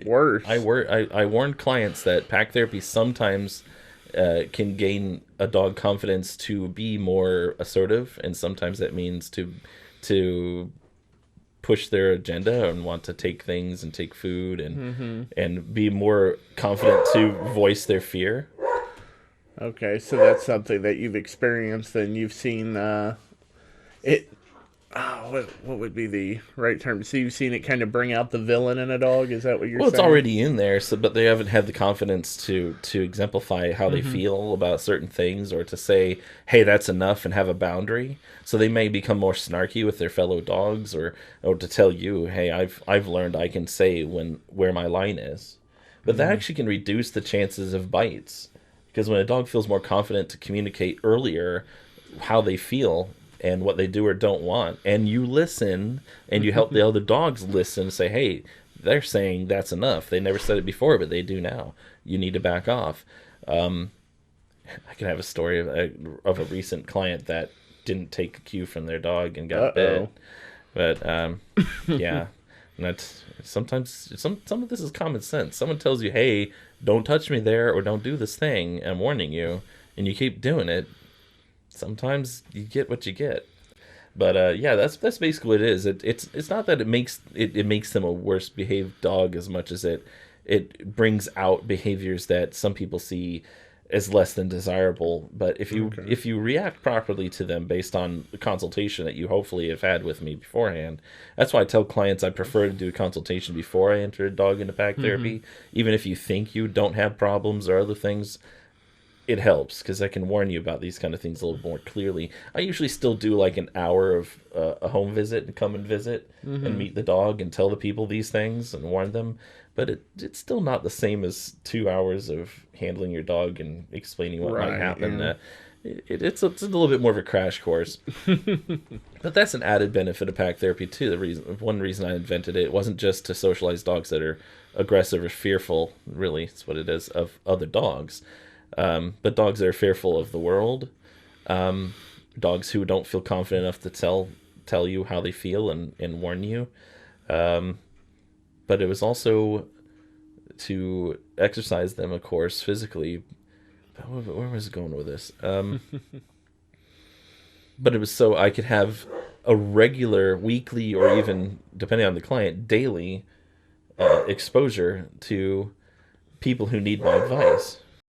worse. I warn clients that pack therapy sometimes can gain a dog confidence to be more assertive, and sometimes that means to push their agenda and want to take things and take food Mm-hmm. and be more confident to voice their fear. Okay, so that's something that you've experienced and you've seen it. Oh, what would be the right term? So you've seen it kind of bring out the villain in a dog. Is that what you're Well, it's saying? already in there, so but they haven't had the confidence to exemplify how they Mm-hmm. feel about certain things or to say, "Hey, that's enough," and have a boundary. So they may become more snarky with their fellow dogs, or to tell you, "Hey, I've learned I can say when where my line is." But that Mm-hmm. actually can reduce the chances of bites because when a dog feels more confident to communicate earlier how they feel and what they do or don't want, and you listen and you help the other dogs listen and say, "Hey, they're saying that's enough. They never said it before, but they do now. You need to back off." Um, I can have a story of a recent client that didn't take a cue from their dog and got Uh-oh. bit. But yeah, and that's sometimes some of this is common sense. Someone tells you, "Hey, don't touch me there," or "Don't do this thing." I'm warning you, and you keep doing it. Sometimes you get what you get. But yeah, that's basically what it is. It's not that it makes them a worse behaved dog as much as it brings out behaviors that some people see as less than desirable. But Okay. if you react properly to them based on the consultation that you hopefully have had with me beforehand, that's why I tell clients I prefer to do a consultation before I enter a dog into pack Mm-hmm. therapy. Even if you think you don't have problems or other things, it helps because I can warn you about these kind of things a little more clearly. I usually still do like an hour of a home visit and come and visit and Mm-hmm. meet the dog and tell the people these things and warn them. But it's still not the same as 2 hours of handling your dog and explaining what might Right. happen. Yeah. It's a little bit more of a crash course. But that's an added benefit of pack therapy too. One reason I invented it wasn't just to socialize dogs that are aggressive or fearful. Really, it's what it is of other dogs, but dogs that are fearful of the world, um, dogs who don't feel confident enough to tell you how they feel and warn you. Um, but it was also to exercise them, of course, physically. Where was it going with this? But it was so I could have a regular weekly or even depending on the client daily exposure to people who need my advice.